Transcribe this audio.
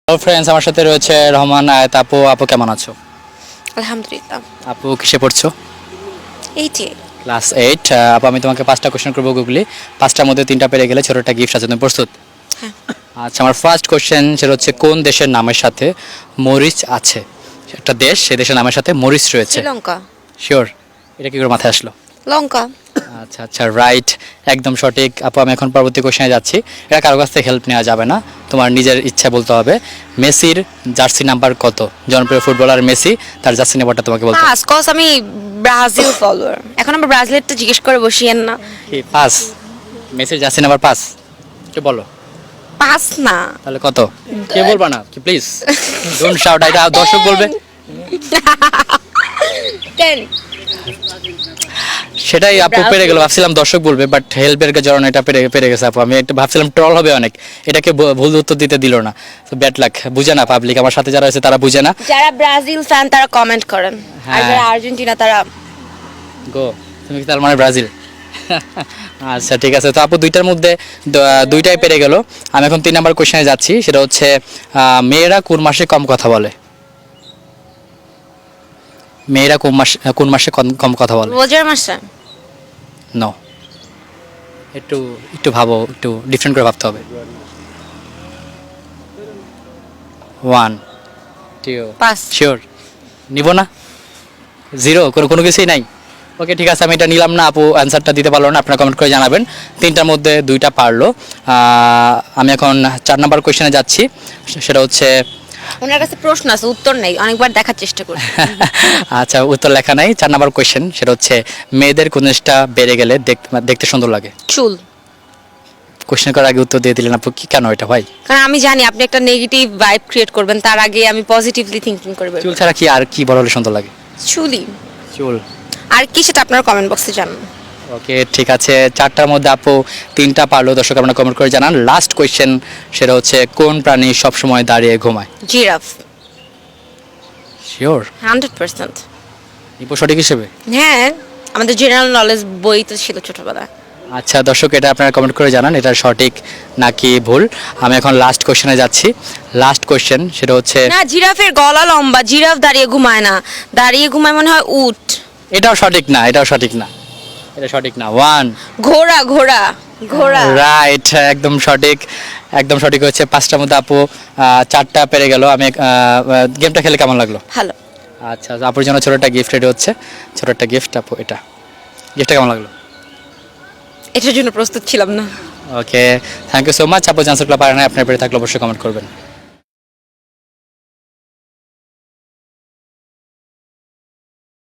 Hello friends, আমার সাথে রয়েছে রহমান আয়াত আপু। আপু কেমন আছো? আলহামদুলিল্লাহ। আপু কিসে পড়ছো? এই যে ক্লাস 8। আপু আমি তোমাকে 5টা কোশ্চেন করবো গুগলি, 5টার মধ্যে 3টা পেরে গেলে ছোট একটা গিফট আছে। তুমি প্রস্তুত? হ্যাঁ। আচ্ছা, আমার ফার্স্ট কোশ্চেন সেটা হচ্ছে কোন দেশের নামের সাথে মরিচ আছে? একটা দেশ, সেই দেশের নামের সাথে মরিচ রয়েছে। শ্রীলঙ্কা। শিওর? এটা কি করে মাথায় আসলো? লঙ্কা। আচ্ছা আচ্ছা, রাইট, একদম সঠিক। আপু আমি এখন পরবর্তী কোশ্চেনে যাচ্ছি। এটা কারো কাছ থেকে হেল্প নেওয়া যাবে না, তোমার নিজের ইচ্ছা বলতে হবে। মেসির জার্সি নাম্বার কত? জনপ্রিয় ফুটবলার মেসি, তার জার্সি নাম্বারটা তোমাকে বলতে হবে। পাস কজ আমি ব্রাজিল ফলোয়ার। এখন আমরা ব্রাজিলেরটা জিজ্ঞেস করে বসিয়েন না। কি পাস? মেসির জার্সি নাম্বার 5? একটু বলো। পাস না। তাহলে কত? কে বলবা না কি প্লিজ? ডোন্ট শাউট, এটা দর্শক বলবে। 10। সেটাই আপু পেরে গেল, ভাবছিলাম দর্শক বলবে, বাট হেল্পের জন্য এটা পেরে গেছে আপু। আমি একটু ভাবছিলাম ট্রল হবে অনেক, এটাকে ভুল উত্তর দিতে দিল না। তো ব্যাড লাক, বুঝে না পাবলিক, আমার সাথে যারা আছে তারা বুঝে না। যারা ব্রাজিল ফ্যান তারা কমেন্ট করেন, আর হ্যাঁ। যারা আর্জেন্টিনা তারা গো, তুমি কি তার মানে ব্রাজিল? আচ্ছা ঠিক আছে, তো আপু দুইটার মধ্যে দুইটাই পেরে গেল। আমি এখন 3 নাম্বার কোশ্চেনে যাচ্ছি, সেটা হচ্ছে মেয়েরা কোন মাসে কম কথা বলে? মেয়েরা কোন মাসে কম কথা বলে? রোজার মাসে। নো, একটু একটু ভাবো, একটু ডিফারেন্ট করে ভাবতে হবে। 1 2 পাস। শিওর? নিব না? 0? কোনো কিছুই নাই? ওকে ঠিক আছে, আমি এটা নিলাম না। আপু অ্যান্সারটা দিতে পারলো না, আপনারা কমেন্ট করে জানাবেন। 3টার মধ্যে 2টা পারলো। আমি এখন 4 নাম্বার কোয়েশ্চেনে যাচ্ছি, সেটা হচ্ছে ওনার কাছে প্রশ্ন আছে, উত্তর নেই, অনেকবার দেখার চেষ্টা করি। আচ্ছা উত্তর লেখা নাই। 4 নাম্বার কোয়েশ্চেন সেটা হচ্ছে মেয়েদের কোন জিনিসটা বেড়ে গেলে দেখতে সুন্দর লাগে? চুল। কোয়েশ্চেন করার আগে উত্তর দিয়ে দিলেন আপু, কি কেন এটা ভাই? কারণ আমি জানি আপনি একটা নেগেটিভ ভাইব ক্রিয়েট করবেন, তার আগে আমি পজিটিভলি থিঙ্কিং করে বের চুল করি। ছাড়া কি আর কি বড় হলে সুন্দর লাগে? চুলই। চুল। আর কি সেটা আপনার কমেন্ট বক্সে জানান। ওকে ঠিক আছে, 4টার মধ্যে আপু 3টা পারলো। দর্শক আপনারা কমেন্ট করে জানান। লাস্ট কোয়েশ্চেন সেটা হচ্ছে কোন প্রাণী সবসময় দাঁড়িয়ে ঘুমায়? জিরাফ। শিওর? 100%। নিপো সঠিক হিসেবে? হ্যাঁ, আমাদের জেনারেল নলেজ বই তো ছিল ছোটবেলায়। আচ্ছা দর্শক, এটা আপনারা কমেন্ট করে জানান এটা সঠিক নাকি ভুল। আমি এখন লাস্ট কোশ্চেনে যাচ্ছি। লাস্ট কোশ্চেন সেটা হচ্ছে না, জিরাফের গলা লম্বা, জিরাফ দাঁড়িয়ে ঘুমায় না, দাঁড়িয়ে ঘুমায় মনে হয় উট। এটাও সঠিক না, এটাও সঠিক না, এটা সঠিক না। 1 ঘোড়া ঘোড়া ঘোড়া। রাইট, একদম সঠিক, একদম সঠিক হচ্ছে। 5টার মধ্যে আপু 4টা পেরে গেল। আমি গেমটা খেলে কেমন লাগলো? ভালো। আচ্ছা, আপুর জন্য ছোট একটা গিফট রেডি হচ্ছে, ছোট একটা গিফট। আপু এটা গিফটটা কেমন লাগলো? এটার জন্য প্রস্তুত ছিলাম না। ওকে, থ্যাংক ইউ সো মাচ। আপু জানসুকলা পারে না, আপনার পেরে থাকলে অবশ্যই কমেন্ট করবেন।